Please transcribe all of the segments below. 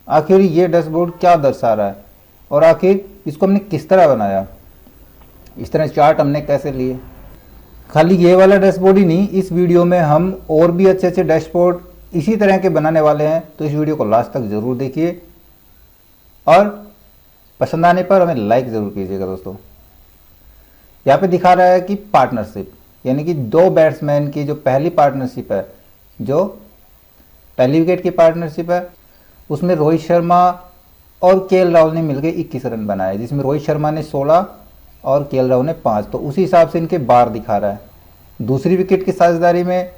आखिर ये डैशबोर्ड क्या दर्शा रहा है और आखिर इसको हमने किस तरह बनाया, इस तरह चार्ट हमने कैसे लिए। खाली ये वाला डैशबोर्ड ही नहीं, इस वीडियो में हम और भी अच्छे अच्छे डैशबोर्ड इसी तरह के बनाने वाले हैं, तो इस वीडियो को लास्ट तक ज़रूर देखिए और पसंद आने पर हमें लाइक ज़रूर कीजिएगा। दोस्तों यहाँ पे दिखा रहा है कि पार्टनरशिप, यानी कि दो बैट्समैन की जो पहली पार्टनरशिप है, जो पहली विकेट की पार्टनरशिप है, उसमें रोहित शर्मा और केएल राहुल ने मिलकर 21 रन बनाए, जिसमें रोहित शर्मा ने 16 और केएल राहुल ने 5। तो उसी हिसाब से इनके बार दिखा रहा है। दूसरी विकेट की साझेदारी में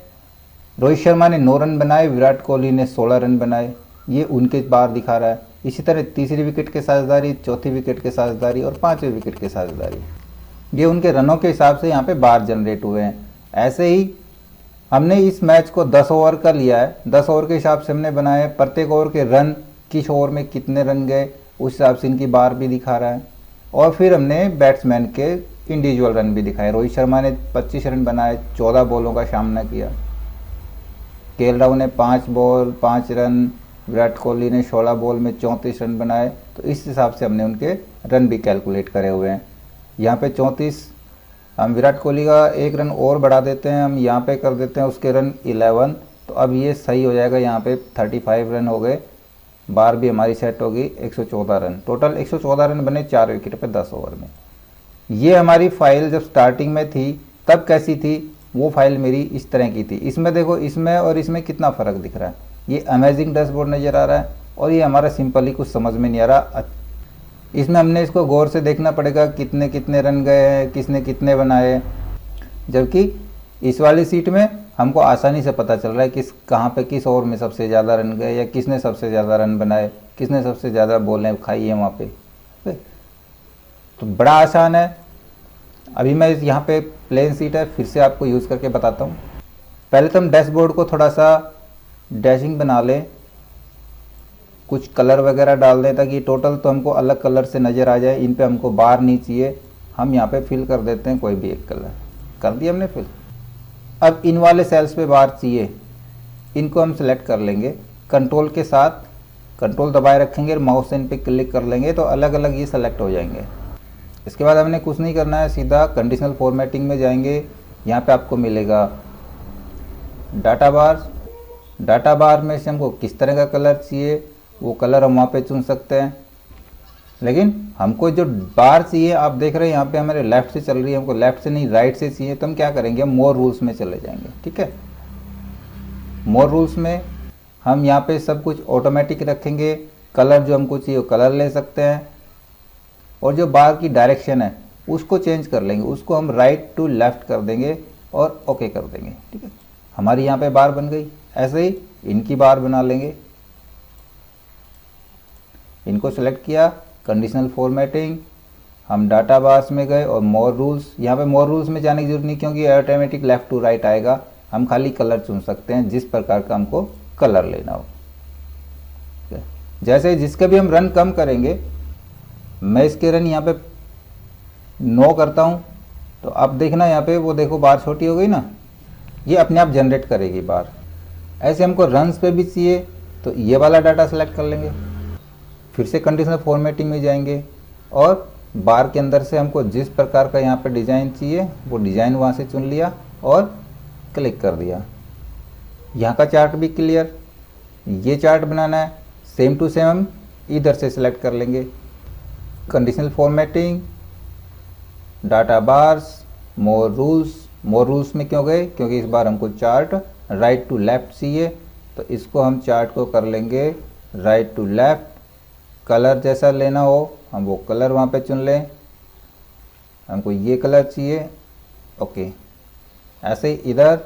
रोहित शर्मा ने 9 रन बनाए, विराट कोहली ने 16 रन बनाए, ये उनके बार दिखा रहा है। इसी तरह तीसरी विकेट के साझेदारी, चौथी विकेट के साझेदारी और पांचवी विकेट के साझेदारी, ये उनके रनों के हिसाब से यहाँ पे बार जनरेट हुए हैं। ऐसे ही हमने इस मैच को 10 ओवर का लिया है, 10 ओवर के हिसाब से हमने बनाए, प्रत्येक ओवर के रन, किस ओवर में कितने रन गए, उस हिसाब से इनकी बार भी दिखा रहा है। और फिर हमने बैट्समैन के इंडिविजुअल रन भी दिखाए। रोहित शर्मा ने 25 रन बनाए, 14 बॉलों का सामना किया। केएल राहुल ने 5 बॉल 5 रन, विराट कोहली ने 16 बॉल में 34 रन बनाए। तो इस हिसाब से हमने उनके रन भी कैलकुलेट करे हुए हैं। यहाँ पे 34, हम विराट कोहली का 1 रन और बढ़ा देते हैं, हम यहाँ पे कर देते हैं उसके रन 11। तो अब ये सही हो जाएगा, यहाँ पे 35 रन हो गए, बार भी हमारी सेट होगी 114 रन। टोटल 114 रन बने 4 विकेट पे 10 ओवर में। ये हमारी फाइल जब स्टार्टिंग में थी तब कैसी थी, वो फाइल मेरी इस तरह की थी। इसमें देखो, इसमें और इसमें कितना फ़र्क दिख रहा है। ये अमेजिंग डैशबोर्ड नज़र आ रहा है और ये हमारा सिंपल ही कुछ समझ में नहीं आ रहा। इसमें हमने इसको गौर से देखना पड़ेगा, कितने कितने रन गए हैं, किसने कितने बनाए। जबकि इस वाली सीट में हमको आसानी से पता चल रहा है किस कहाँ पे किस ओवर में सबसे ज़्यादा रन गए, या किसने सबसे ज़्यादा रन बनाए, किसने सबसे ज़्यादा बॉलें खाई है वहाँ पे। तो बड़ा आसान है। अभी मैं यहाँ पे प्लेन सीट है, फिर से आपको यूज़ करके बताता हूँ। पहले तो हम डैशबोर्ड को थोड़ा सा डैशिंग बना लें, कुछ कलर वगैरह डाल दें ताकि टोटल तो हमको अलग कलर से नज़र आ जाए। इन पे हमको बार नहीं चाहिए, हम यहाँ पे फिल कर देते हैं कोई भी एक कलर, कर दिया हमने फिल। अब इन वाले सेल्स पे बार चाहिए, इनको हम सेलेक्ट कर लेंगे कंट्रोल के साथ, कंट्रोल दबाए रखेंगे और माउस इन पे क्लिक कर लेंगे तो अलग अलग ये सेलेक्ट हो जाएंगे। इसके बाद हमने कुछ नहीं करना है, सीधा कंडीशनल फॉर्मेटिंग में जाएंगे। यहाँ पे आपको मिलेगा डाटा बार। डाटा बार में से हमको किस तरह का कलर चाहिए वो कलर हम वहाँ पे चुन सकते हैं। लेकिन हमको जो बार चाहिए, आप देख रहे हैं यहाँ पे हमारे लेफ़्ट से चल रही है, हमको लेफ़्ट से नहीं राइट से चाहिए। तो हम क्या करेंगे, मोर रूल्स में चले जाएंगे। ठीक है, मोर रूल्स में हम यहाँ पे सब कुछ ऑटोमेटिक रखेंगे। कलर जो हमको चाहिए वो कलर ले सकते हैं, और जो बार की डायरेक्शन है उसको चेंज कर लेंगे, उसको हम राइट टू लेफ़्ट कर देंगे और ओके कर देंगे। ठीक है, हमारी यहाँ पे बार बन गई। ऐसे ही इनकी बार बना लेंगे। इनको सेलेक्ट किया, कंडीशनल फॉर्मेटिंग, हम डाटा बार्स में गए और मोर रूल्स। यहाँ पे मोर रूल्स में जाने की जरूरत नहीं क्योंकि ऑटोमेटिक लेफ़्ट टू राइट आएगा। हम खाली कलर चुन सकते हैं जिस प्रकार का हमको कलर लेना हो। जैसे जिसके भी हम रन कम करेंगे, मैं इसके रन यहाँ पे 9 करता हूँ तो अब देखना यहाँ पे वो देखो बार छोटी हो गई ना, ये अपने आप जनरेट करेगी बार। ऐसे हमको रन्स पे भी चाहिए तो ये वाला डाटा सेलेक्ट कर लेंगे, फिर से कंडीशनल फॉर्मेटिंग में जाएंगे और बार के अंदर से हमको जिस प्रकार का यहाँ पे डिज़ाइन चाहिए वो डिज़ाइन वहाँ से चुन लिया और क्लिक कर दिया। यहाँ का चार्ट भी क्लियर, ये चार्ट बनाना है सेम टू सेम हम इधर से सिलेक्ट कर लेंगे। कंडीशनल फॉर्मेटिंग, डाटा बार्स, मोर रूल्स। मोर रूल्स में क्यों गए, क्योंकि इस बार हमको चार्ट राइट टू लेफ़्ट चाहिए, तो इसको हम चार्ट को कर लेंगे राइट टू लेफ़्ट। कलर जैसा लेना हो हम वो कलर वहाँ पे चुन लें, हमको ये कलर चाहिए, ओके। ऐसे ही इधर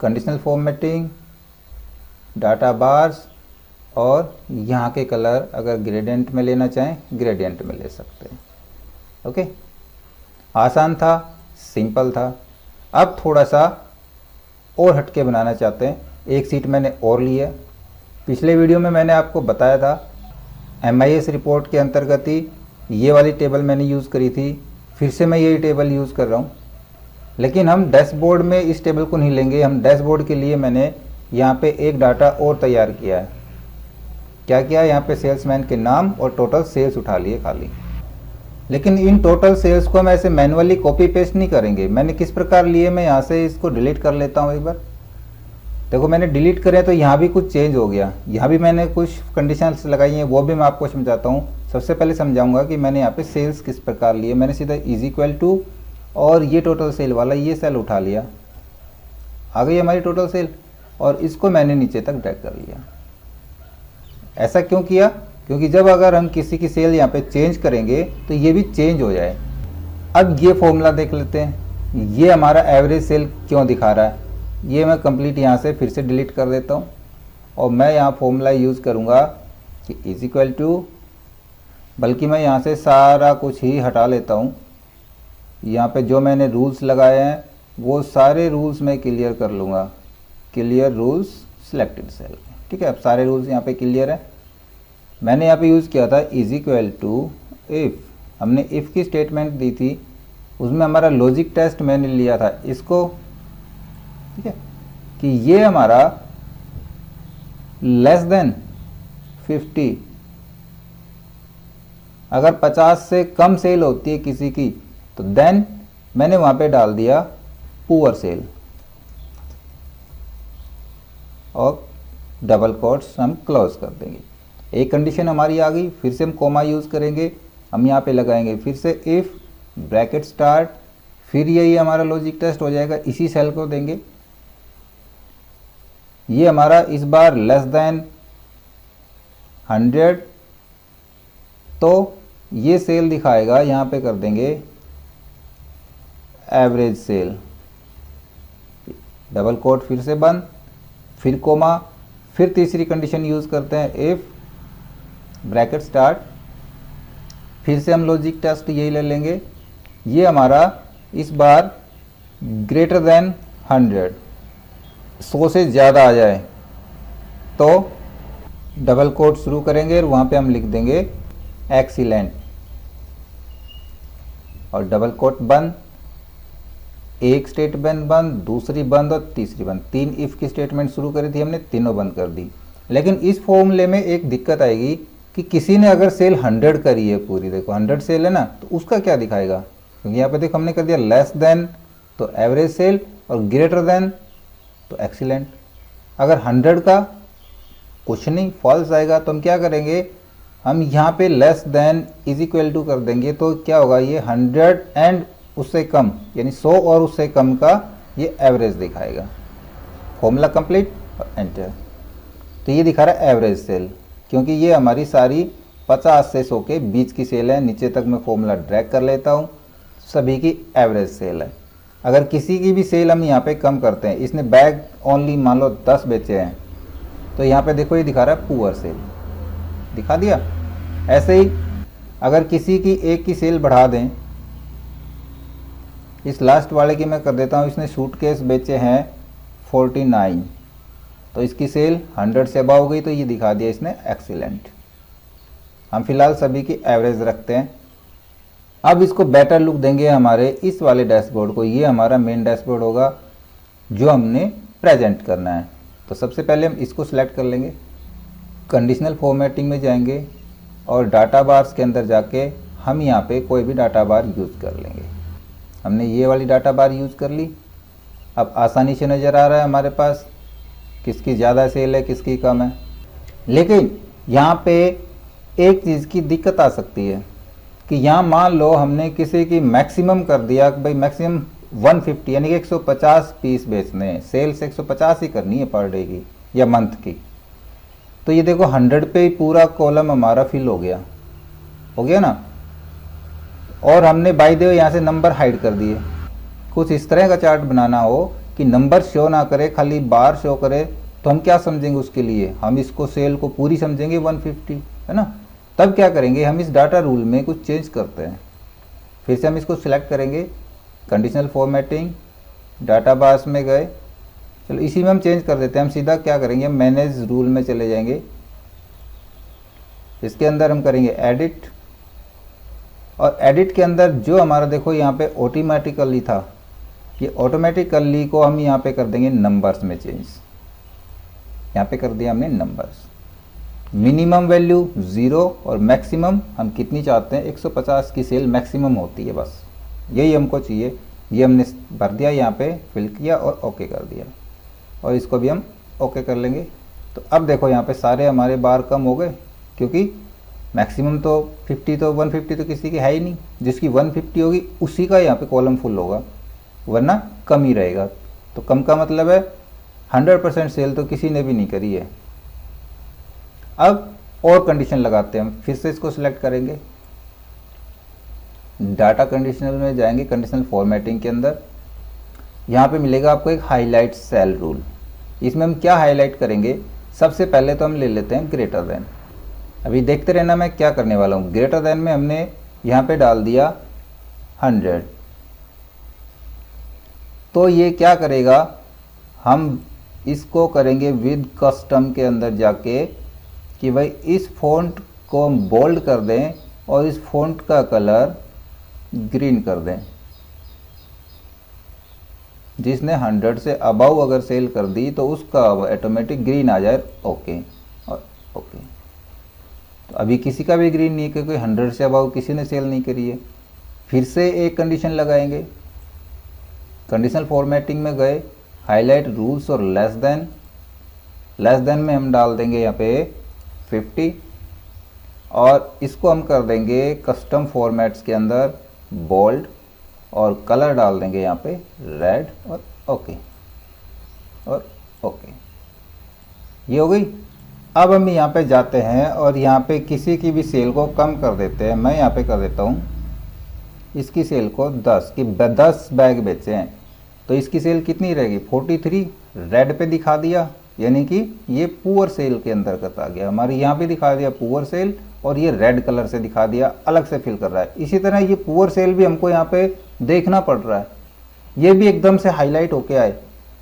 कंडीशनल फॉर्मेटिंग, डाटा बार्स, और यहाँ के कलर अगर ग्रेडियंट में लेना चाहें ग्रेडियंट में ले सकते हैं। ओके, आसान था, सिंपल था। अब थोड़ा सा और हटके बनाना चाहते हैं। एक सीट मैंने और ली है। पिछले वीडियो में मैंने आपको बताया था MIS रिपोर्ट के अंतर्गत ही ये वाली टेबल मैंने यूज़ करी थी, फिर से मैं यही टेबल यूज़ कर रहा हूँ। लेकिन हम डैशबोर्ड में इस टेबल को नहीं लेंगे। हम डैशबोर्ड के लिए मैंने यहाँ पे एक डाटा और तैयार किया है। क्या किया, यहाँ पे सेल्समैन के नाम और टोटल सेल्स उठा लिए खाली। लेकिन इन टोटल सेल्स को हम ऐसे मैनुअली कॉपी पेस्ट नहीं करेंगे। मैंने किस प्रकार लिए, मैं यहाँ से इसको डिलीट कर लेता हूँ एक बार। देखो मैंने डिलीट करे तो यहाँ भी कुछ चेंज हो गया, यहाँ भी मैंने कुछ कंडीशंस लगाई हैं, वो भी मैं आपको समझाता हूँ। सबसे पहले समझाऊंगा कि मैंने यहाँ पे सेल्स किस प्रकार लिए। मैंने सीधा इज इक्वल टू और ये टोटल सेल वाला ये सेल उठा लिया, आ गई हमारी टोटल सेल, और इसको मैंने नीचे तक ड्रैग कर लिया। ऐसा क्यों किया, क्योंकि जब अगर हम किसी की सेल यहाँ पे चेंज करेंगे तो ये भी चेंज हो जाए। अब ये फॉर्मूला देख लेते हैं, ये हमारा एवरेज सेल क्यों दिखा रहा है। ये मैं कंप्लीट यहाँ से फिर से डिलीट कर देता हूँ और मैं यहाँ फॉर्मूला यूज़ करूँगा कि इज इक्वल टू, बल्कि मैं यहाँ से सारा कुछ ही हटा लेता हूँ। यहाँ पे जो मैंने रूल्स लगाए हैं वो सारे रूल्स मैं क्लियर कर लूँगा। क्लियर रूल्स सिलेक्टेड सेल, ठीक है। अब सारे रूल्स यहाँ पे क्लियर है। मैंने यहाँ पे यूज़ किया था इज इक्वल टू इफ़, हमने इफ़ की स्टेटमेंट दी थी, उसमें हमारा लॉजिक टेस्ट मैंने लिया था इसको, ठीक है, कि ये हमारा लेस देन 50, अगर 50 से कम सेल होती है किसी की तो देन मैंने वहाँ पे डाल दिया पुअर सेल, और डबल कोट्स हम क्लोज कर देंगे। एक कंडीशन हमारी आ गई, फिर से हम कोमा यूज़ करेंगे, हम यहाँ पे लगाएंगे फिर से इफ़ ब्रैकेट स्टार्ट, फिर यही हमारा लॉजिक टेस्ट हो जाएगा, इसी सेल को देंगे। ये हमारा इस बार लेस देन 100, तो ये सेल दिखाएगा, यहाँ पे कर देंगे एवरेज सेल, डबल कोट फिर से बंद, फिर कोमा, फिर तीसरी कंडीशन यूज़ करते हैं इफ़ ब्रैकेट स्टार्ट, फिर से हम लॉजिक टेस्ट यही ले लेंगे। ये हमारा इस बार ग्रेटर देन 100, 100 से ज़्यादा आ जाए तो डबल कोट शुरू करेंगे और वहाँ पे हम लिख देंगे एक्सीलेंट, और डबल कोट बंद, एक स्टेटमेंट बंद, दूसरी बंद और तीसरी बंद। 3 इफ़ की स्टेटमेंट शुरू करी थी हमने, तीनों बंद कर दी। लेकिन इस फॉर्मूले में एक दिक्कत आएगी कि किसी ने अगर सेल 100 करी है पूरी, देखो 100 सेल है ना, तो उसका क्या दिखाएगा, क्योंकि यहाँ पे देखो हमने कर दिया लेस देन तो एवरेज सेल और ग्रेटर देन तो एक्सीलेंट। अगर 100 का कुछ नहीं, फॉल्स आएगा, तो हम क्या करेंगे, हम यहाँ पे less than is equal to कर देंगे, तो क्या होगा, ये 100 एंड उससे कम, यानी 100 और उससे कम का ये एवरेज दिखाएगा। फॉर्मूला कंप्लीट और एंटर। तो ये दिखा रहा है एवरेज सेल, क्योंकि ये हमारी सारी 50 से 100 के बीच की सेल है। नीचे तक मैं फॉर्मूला ड्रैग कर लेता हूँ, सभी की एवरेज सेल है। अगर किसी की भी सेल हम यहाँ पे कम करते हैं, इसने बैग ओनली मान लो 10 बेचे हैं, तो यहाँ पे देखो ये दिखा रहा है पुअर सेल, दिखा दिया। ऐसे ही अगर किसी की एक की सेल बढ़ा दें, इस लास्ट वाले की मैं कर देता हूँ, इसने सूटकेस बेचे हैं 49, तो इसकी सेल 100 से अबव हो गई, तो ये दिखा दिया इसने एक्सीलेंट। हम फिलहाल सभी की एवरेज रखते हैं। अब इसको बेटर लुक देंगे हमारे इस वाले डैशबोर्ड को। ये हमारा मेन डैशबोर्ड होगा जो हमने प्रेजेंट करना है। तो सबसे पहले हम इसको सिलेक्ट कर लेंगे, कंडीशनल फॉर्मेटिंग में जाएंगे और डाटा बार्स के अंदर जाके हम यहाँ पे कोई भी डाटा बार यूज़ कर लेंगे। हमने ये वाली डाटा बार यूज़ कर ली। अब आसानी से नज़र आ रहा है हमारे पास किसकी ज़्यादा सेल है, किसकी कम है। लेकिन यहाँ पे एक चीज़ की दिक्कत आ सकती है कि यहाँ मान लो हमने किसी की मैक्सिमम कर दिया कि भाई मैक्सिमम 150 यानी कि 150 पीस बेचने हैं, सेल्स 150 ही करनी है पर डे की या मंथ की। तो ये देखो 100 पे ही पूरा कॉलम हमारा फिल हो गया ना। और हमने बाय द वे यहाँ से नंबर हाइड कर दिए। कुछ इस तरह का चार्ट बनाना हो कि नंबर शो ना करे, खाली बार शो करे, तो हम क्या समझेंगे उसके लिए, हम इसको सेल को पूरी समझेंगे 150, है ना। तब क्या करेंगे, हम इस डाटा रूल में कुछ चेंज करते हैं। फिर से हम इसको सिलेक्ट करेंगे, कंडीशनल फॉर्मेटिंग, डाटा बार्स में गए, चलो इसी में हम चेंज कर देते हैं। हम सीधा क्या करेंगे, मैनेज रूल में चले जाएंगे, इसके अंदर हम करेंगे एडिट, और एडिट के अंदर जो हमारा देखो यहाँ पे ऑटोमेटिकली था, ये ऑटोमेटिकली को हम यहाँ पे कर देंगे नंबर्स में चेंज। यहाँ पे कर दिया हमने नंबर्स, मिनिमम वैल्यू 0 और मैक्सिमम हम कितनी चाहते हैं, 150 की सेल मैक्सिमम होती है, बस यही हमको चाहिए। ये हमने भर दिया, यहाँ पे फिल किया और ओके कर दिया, और इसको भी हम ओके कर लेंगे। तो अब देखो यहाँ पे सारे हमारे बार कम हो गए, क्योंकि मैक्सिमम तो 50 तो 150 तो किसी की है ही नहीं, जिसकी 150 होगी उसी का यहाँ पे कॉलम फुल होगा, वरना कम ही रहेगा। तो कम का मतलब है 100% सेल तो किसी ने भी नहीं करी है। अब और कंडीशन लगाते हैं हम, फिर से इसको सिलेक्ट करेंगे, डाटा कंडीशनल में जाएंगे, कंडीशनल फॉर्मेटिंग के अंदर यहाँ पे मिलेगा आपको एक हाईलाइट सेल रूल। इसमें हम क्या हाईलाइट करेंगे, सबसे पहले तो हम ले लेते हैं ग्रेटर देन। अभी देखते रहना मैं क्या करने वाला हूँ। ग्रेटर देन में हमने यहाँ पे डाल दिया 100, तो ये क्या करेगा, हम इसको करेंगे विद कस्टम के अंदर जाके कि भाई इस फ़ॉन्ट को हम बोल्ड कर दें और इस फ़ॉन्ट का कलर ग्रीन कर दें। जिसने 100 से अबाउ अगर सेल कर दी तो उसका ऑटोमेटिक ग्रीन आ जाए, ओके और ओके। तो अभी किसी का भी ग्रीन नहीं है क्योंकि 100 से अबाउ किसी ने सेल नहीं करी है। फिर से एक कंडीशन लगाएंगे, कंडीशनल फॉर्मेटिंग में गए, हाईलाइट रूल्स और लेस देन में हम डाल देंगे यहाँ पे 50, और इसको हम कर देंगे कस्टम फॉर्मेट्स के अंदर बोल्ड, और कलर डाल देंगे यहाँ पे रेड और ओके और ओके। ये हो गई। अब हम यहाँ पे जाते हैं और यहाँ पे किसी की भी सेल को कम कर देते हैं। मैं यहाँ पे कर देता हूँ इसकी सेल को 10 की 10 बैग बेचे हैं, तो इसकी सेल कितनी रहेगी 43, रेड पे दिखा दिया, यानी कि ये पुअर सेल के अंतर्गत आ गया। हमारे यहाँ पे दिखा दिया पुअर सेल, और ये रेड कलर से दिखा दिया, अलग से फिल कर रहा है। इसी तरह ये पुअर सेल भी हमको यहाँ पे देखना पड़ रहा है, ये भी एकदम से हाईलाइट होके आए।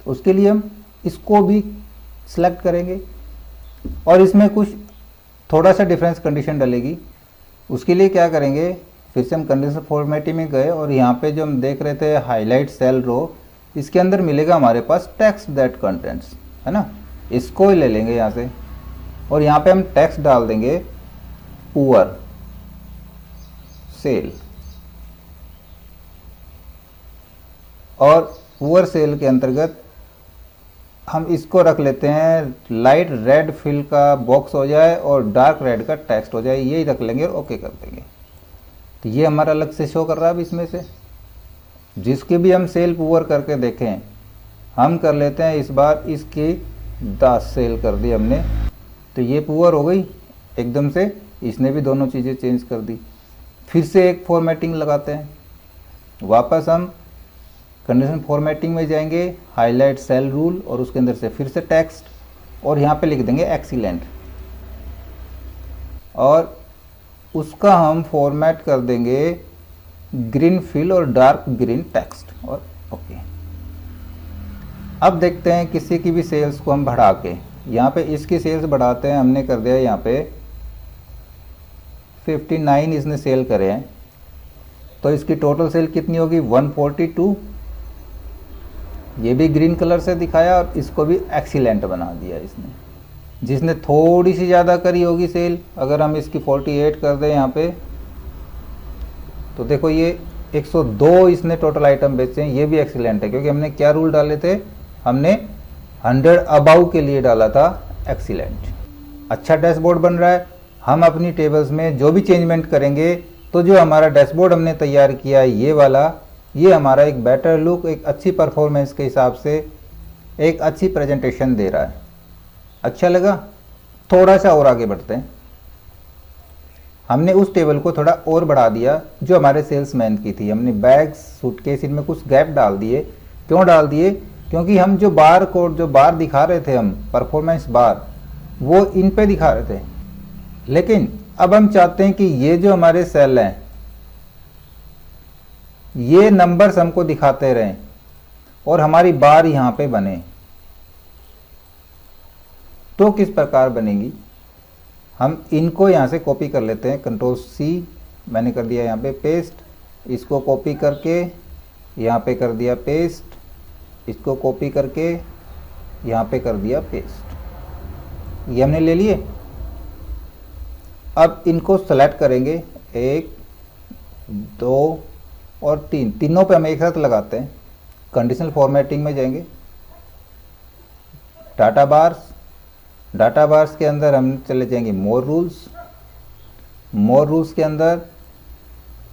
उसके लिए हम इसको भी सिलेक्ट करेंगे और इसमें कुछ थोड़ा सा डिफरेंस कंडीशन डलेगी। उसके लिए क्या करेंगे, फिर से हम कंडीशन फॉर्मेटिंग में गए और यहाँ पे जो हम देख रहे थे हाईलाइट सेल रो, इसके अंदर मिलेगा हमारे पास टेक्स्ट दैट कंटेंट्स, है ना। इसको ले लेंगे यहाँ से और यहाँ पे हम टेक्स्ट डाल देंगे पुअर सेल, और पुअर सेल के अंतर्गत हम इसको रख लेते हैं लाइट रेड फिल का बॉक्स हो जाए और डार्क रेड का टेक्स्ट हो जाए, यही रख लेंगे और ओके कर देंगे। तो ये हमारा अलग से शो कर रहा है। अब इसमें से जिसकी भी हम सेल पुअर करके देखें, हम कर लेते हैं इस बार इसकी 10 सेल कर दी हमने, तो ये पुअर हो गई एकदम से। इसने भी दोनों चीज़ें चेंज कर दी। फिर से एक फॉर्मेटिंग लगाते हैं, वापस हम कंडीशन फॉर्मेटिंग में जाएंगे, हाईलाइट सेल रूल, और उसके अंदर से फिर से टेक्स्ट, और यहाँ पे लिख देंगे एक्सीलेंट, और उसका हम फॉर्मेट कर देंगे ग्रीन फिल और डार्क ग्रीन टेक्स्ट, और ओके। अब देखते हैं किसी की भी सेल्स को हम बढ़ा के, यहाँ पे इसकी सेल्स बढ़ाते हैं। हमने कर दिया यहाँ पे 59 इसने सेल करे हैं, तो इसकी टोटल सेल कितनी होगी 142। ये भी ग्रीन कलर से दिखाया और इसको भी एक्सीलेंट बना दिया इसने। जिसने थोड़ी सी ज़्यादा करी होगी सेल, अगर हम इसकी 48 कर दें यहाँ पे, तो देखो ये 102 इसने टोटल आइटम बेचे हैं। ये भी एक्सीलेंट है, क्योंकि हमने क्या रूल डाले थे, हमने 100 अबाउ के लिए डाला था एक्सीलेंट। अच्छा डैशबोर्ड बन रहा है। हम अपनी टेबल्स में जो भी चेंजमेंट करेंगे, तो जो हमारा डैशबोर्ड हमने तैयार किया है ये वाला, ये हमारा एक बेटर लुक, एक अच्छी परफॉर्मेंस के हिसाब से एक अच्छी प्रेजेंटेशन दे रहा है। अच्छा लगा? थोड़ा सा और आगे बढ़ते हैं। हमने उस टेबल को थोड़ा और बढ़ा दिया जो हमारे सेल्समैन की थी। हमने बैग्स, सूटकेस, इनमें कुछ गैप डाल दिए। क्यों डाल दिए? क्योंकि हम जो बार कोड, जो बार दिखा रहे थे हम, परफॉर्मेंस बार, वो इन पे दिखा रहे थे। लेकिन अब हम चाहते हैं कि ये जो हमारे सेल हैं, ये नंबर्स हमको दिखाते रहें और हमारी बार यहाँ पे बने। तो किस प्रकार बनेगी? हम इनको यहाँ से कॉपी कर लेते हैं, कंट्रोल सी मैंने कर दिया यहाँ पे पेस्ट। इसको कॉपी करके यहाँ पे कर दिया पेस्ट, इसको कॉपी करके यहाँ पे कर दिया पेस्ट। ये हमने ले लिए। अब इनको सेलेक्ट करेंगे, 1 2 और 3, तीनों पे हम एक साथ लगाते हैं। कंडीशनल फॉर्मेटिंग में जाएंगे, डाटा बार्स, डाटा बार्स के अंदर हम चले जाएंगे मोर रूल्स। मोर रूल्स के अंदर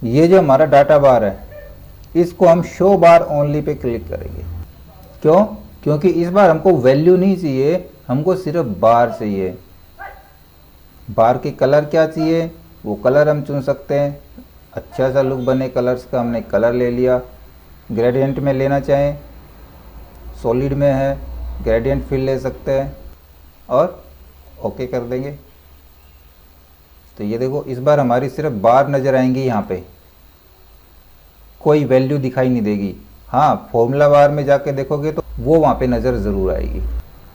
ये जो हमारा डाटा बार है इसको हम शो बार ओनली पे क्लिक करेंगे। क्यों? क्योंकि इस बार हमको वैल्यू नहीं चाहिए, हमको सिर्फ बार चाहिए। बार के कलर क्या चाहिए वो कलर हम चुन सकते हैं। अच्छा सा लुक बने कलर्स का, हमने कलर ले लिया। ग्रेडियंट में लेना चाहें, सॉलिड में है, ग्रेडियंट फिल ले सकते हैं और ओके कर देंगे। तो ये देखो इस बार हमारी सिर्फ बार नज़र आएंगी, यहाँ पे कोई वैल्यू दिखाई नहीं देगी। हाँ, फॉर्मूला बार में जाके देखोगे तो वो वहाँ पे नज़र ज़रूर आएगी।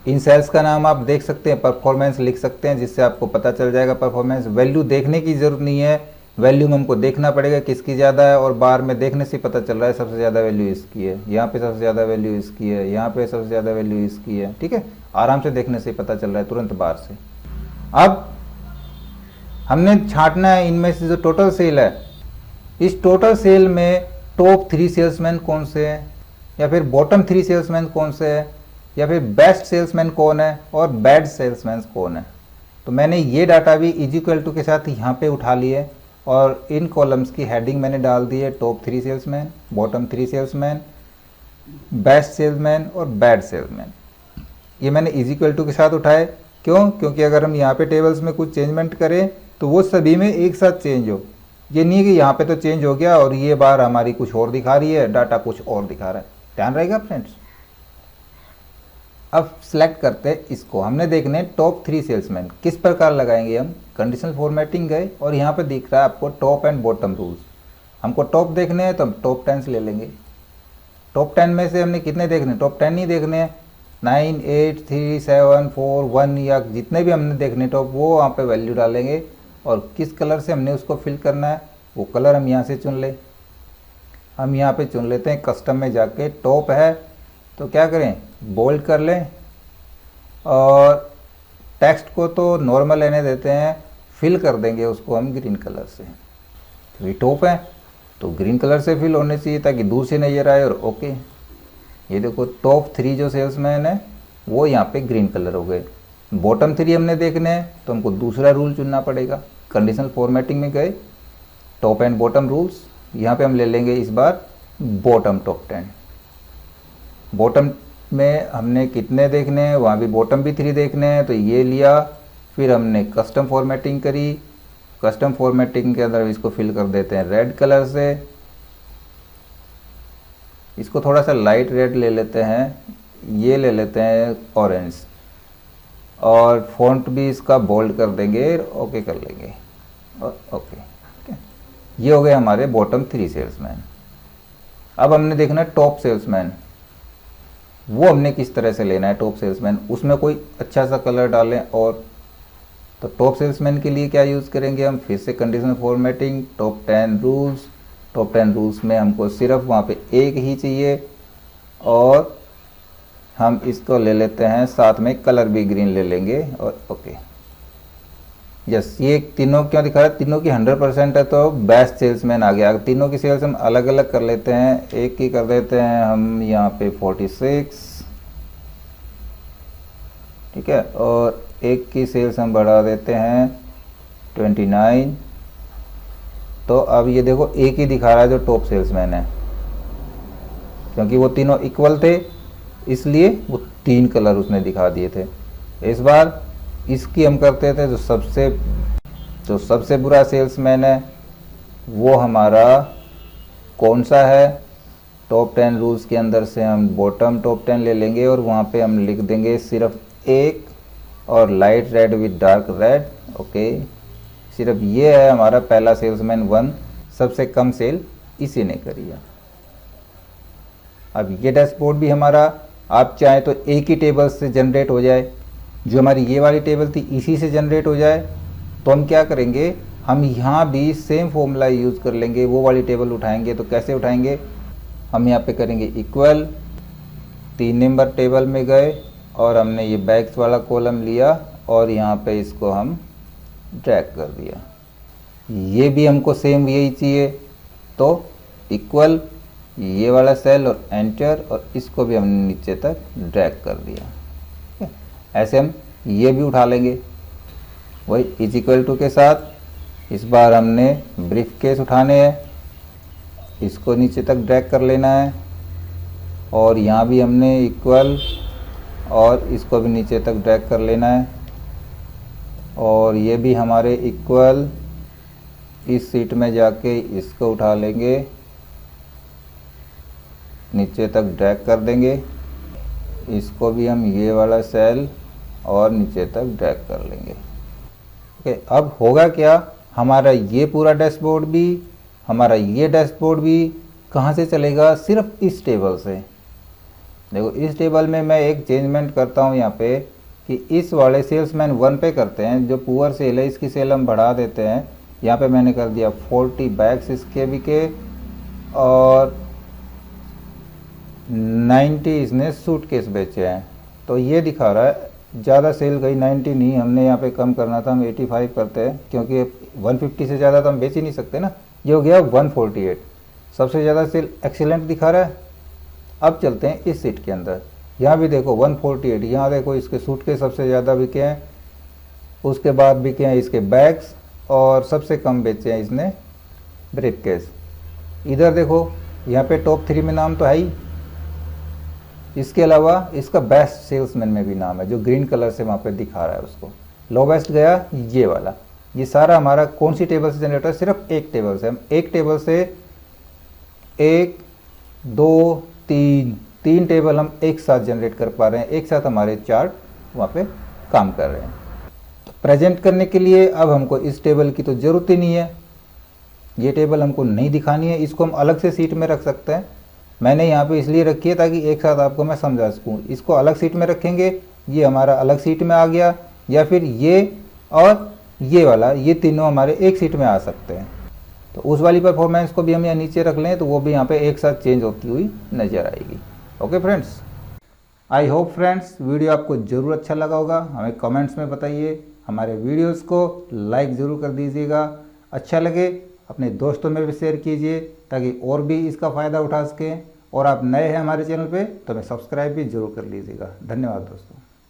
इन सेल्स का नाम आप देख सकते हैं, परफॉर्मेंस लिख सकते हैं, जिससे आपको पता चल जाएगा परफॉर्मेंस। वैल्यू देखने की ज़रूरत नहीं है, वैल्यू में हमको देखना पड़ेगा किसकी ज़्यादा है, और बार में देखने से पता चल रहा है सबसे ज़्यादा वैल्यू इसकी है, यहाँ पे सबसे ज़्यादा वैल्यू इसकी है, यहाँ पे सबसे ज़्यादा वैल्यू इसकी है। ठीक है, आराम से देखने से पता चल रहा है तुरंत बार से। अब हमने छांटना है इनमें से जो टोटल सेल है, इस टोटल सेल में टॉप 3 सेल्समैन कौन से हैं, या फिर बॉटम 3 सेल्समैन कौन से हैं, या फिर बेस्ट सेल्समैन कौन है और बैड सेल्समैन कौन है। तो मैंने ये डाटा भी इज इक्वल टू के साथ यहाँ पे उठा लिए और इन कॉलम्स की हेडिंग मैंने डाल दी है, top 3 salesman, bottom 3 salesman, best salesman और बैड सेल्समैन। ये मैंने इज इक्वल टू के साथ उठाए। क्यों? क्योंकि अगर हम यहाँ पे टेबल्स में कुछ चेंजमेंट करें तो वो सभी में एक साथ चेंज हो। ये नहीं है कि यहाँ पे तो चेंज हो गया और ये बार हमारी कुछ और दिखा रही है, डाटा कुछ और दिखा रहा है। ध्यान रहेगा फ्रेंड्स। अब सिलेक्ट करते हैं इसको, हमने देखने टॉप 3 सेल्समैन किस प्रकार लगाएंगे हम। कंडीशनल फॉर्मेटिंग गए और यहाँ पे दिख रहा है आपको टॉप एंड बॉटम रूल्स। हमको टॉप देखने हैं तो हम टॉप 10 ले लेंगे। टॉप 10 में से हमने कितने देखने, टॉप 10 नहीं देखने हैं, 9 8 3 7 4 1 या जितने भी हमने देखने टॉप, वो वहाँ पे वैल्यू डालेंगे और किस कलर से हमने उसको फिल करना है वो कलर हम यहाँ से चुन ले। हम यहाँ पे चुन लेते हैं कस्टम में जाके, टॉप है तो क्या करें, बोल्ड कर लें और टेक्स्ट को तो नॉर्मल रहने देते हैं, फिल कर देंगे उसको हम ग्रीन कलर से। तो ये टॉप है तो ग्रीन कलर से फिल होने चाहिए ताकि दूर से नजर आए। और ओके, ये देखो टॉप 3 जो सेल्समैन है वो यहाँ पे ग्रीन कलर हो गए। बॉटम 3 हमने देखने हैं तो हमको दूसरा रूल चुनना पड़ेगा। कंडीशनल फॉर्मेटिंग में गए, टॉप एंड बॉटम रूल्स, यहाँ पे हम ले लेंगे इस बार बॉटम टॉप 10। बॉटम में हमने कितने देखने हैं, वहाँ भी बॉटम भी 3 देखने हैं तो ये लिया। फिर हमने कस्टम फॉर्मेटिंग करी, कस्टम फॉर्मेटिंग के अंदर इसको फिल कर देते हैं रेड कलर से। इसको थोड़ा सा लाइट रेड ले लेते हैं, ये ले लेते हैं ऑरेंज, और फॉन्ट भी इसका बोल्ड कर देंगे, ओके कर लेंगे और ओके। ये हो गए हमारे बॉटम 3 सेल्समैन। अब हमने देखना है टॉप सेल्समैन, वो हमने किस तरह से लेना है। टॉप सेल्समैन उसमें कोई अच्छा सा कलर डालें। और तो टॉप सेल्समैन के लिए क्या यूज़ करेंगे हम, फिर से conditional formatting, top 10 rules. Top 10 rules में हमको सिर्फ वहाँ पे एक ही चाहिए और हम इसको ले लेते हैं, साथ में कलर भी ग्रीन ले लेंगे और ओके। यस, ये तीनों क्यों दिखा रहा है, तीनों की 100% है तो बेस्ट सेल्समैन आ गया। तीनों की सेल्स हम अलग अलग कर लेते हैं, एक की कर देते हैं हम यहाँ पे 46, ठीक है, और एक की सेल्स हम बढ़ा देते हैं 29। तो अब ये देखो एक ही दिखा रहा है जो टॉप सेल्समैन है, क्योंकि वो तीनों इक्वल थे इसलिए वो 3 कलर उसने दिखा दिए थे। इस बार इसकी हम करते थे जो सबसे बुरा सेल्समैन है वो हमारा कौन सा है। टॉप 10 रूल्स के अंदर से हम बॉटम टॉप 10 ले लेंगे और वहाँ पे हम लिख देंगे सिर्फ एक और light read with dark red, okay. सिर्फ ये है हमारा पहला सेल्समैन 1, सबसे कम सेल इसी ने करी है। अब ये डैशबोर्ड भी हमारा आप चाहें तो एक ही टेबल से जनरेट हो जाए, जो हमारी ये वाली टेबल थी इसी से जनरेट हो जाए। तो हम क्या करेंगे, हम यहाँ भी सेम फॉर्मूला यूज़ कर लेंगे, वो वाली टेबल उठाएंगे। तो कैसे उठाएंगे, हम यहाँ पे करेंगे इक्वल, 3 नंबर टेबल में गए और हमने ये बैक्स वाला कॉलम लिया और यहाँ पे इसको हम ड्रैग कर दिया। ये भी हमको सेम यही चाहिए, तो इक्वल ये वाला सेल और एंटर, और इसको भी हमने नीचे तक ड्रैग कर दिया। ठीक है, ऐसे हम ये भी उठा लेंगे वही इज इक्वल टू के साथ। इस बार हमने ब्रीफ केस उठाने हैं, इसको नीचे तक ड्रैग कर लेना है, और यहाँ भी हमने इक्वल और इसको भी नीचे तक ड्रैग कर लेना है, और ये भी हमारे इक्वल इस सीट में जाके इसको उठा लेंगे, नीचे तक ड्रैग कर देंगे। इसको भी हम ये वाला सेल और नीचे तक ड्रैग कर लेंगे। ओके, अब होगा क्या, हमारा ये पूरा डैशबोर्ड भी, हमारा ये डैशबोर्ड भी कहाँ से चलेगा, सिर्फ इस टेबल से। देखो इस टेबल में मैं एक चेंजमेंट करता हूँ यहाँ पे कि इस वाले सेल्समैन 1 पे करते हैं, जो पुअर सेल है इसकी सेल हम बढ़ा देते हैं। यहाँ पे मैंने कर दिया 40 बैग्स इसके भी के, और 90 इसने सूटकेस बेचे हैं। तो ये दिखा रहा है ज़्यादा सेल गई, 90 नहीं, हमने यहाँ पे कम करना था, हम 85 करते हैं, क्योंकि 150 से ज़्यादा तो हम बेच ही नहीं सकते ना। ये हो गया 148, सबसे ज़्यादा सेल एक्सीलेंट दिखा रहा है। अब चलते हैं इस सीट के अंदर, यहाँ भी देखो 148, यहाँ देखो इसके सूटकेस सबसे ज़्यादा बिके हैं, उसके बाद बिके हैं इसके बैग्स, और सबसे कम बेचे हैं इसने ब्रीफकेस। इधर देखो यहाँ पे टॉप 3 में नाम तो है ही, इसके अलावा इसका बेस्ट सेल्समैन में भी नाम है, जो ग्रीन कलर से वहाँ पे दिखा रहा है उसको। लो बेस्ट गया ये वाला। ये सारा हमारा कौन सी टेबल से जनरेट है, सिर्फ एक टेबल से। हम एक टेबल से 1 2 3 टेबल हम एक साथ जनरेट कर पा रहे हैं, एक साथ हमारे चार्ट वहाँ पे काम कर रहे हैं। तो प्रेजेंट करने के लिए अब हमको इस टेबल की तो ज़रूरत ही नहीं है, ये टेबल हमको नहीं दिखानी है, इसको हम अलग से सीट में रख सकते हैं। मैंने यहाँ पे इसलिए रखी है ताकि एक साथ आपको मैं समझा सकूँ। इसको अलग सीट में रखेंगे, ये हमारा अलग सीट में आ गया, या फिर ये और ये वाला, ये तीनों हमारे एक सीट में आ सकते हैं। तो उस वाली परफॉर्मेंस को भी हम यहाँ नीचे रख लें, तो वो भी यहाँ पे एक साथ चेंज होती हुई नज़र आएगी। Okay friends, I hope friends video आपको ज़रूर अच्छा लगा होगा। हमें कमेंट्स में बताइए, हमारे वीडियोज़ को लाइक ज़रूर कर दीजिएगा, अच्छा लगे अपने दोस्तों में भी शेयर कीजिए ताकि और भी इसका फ़ायदा उठा सकें। और आप नए हैं हमारे चैनल पे तो हमें सब्सक्राइब भी ज़रूर कर लीजिएगा। धन्यवाद दोस्तों।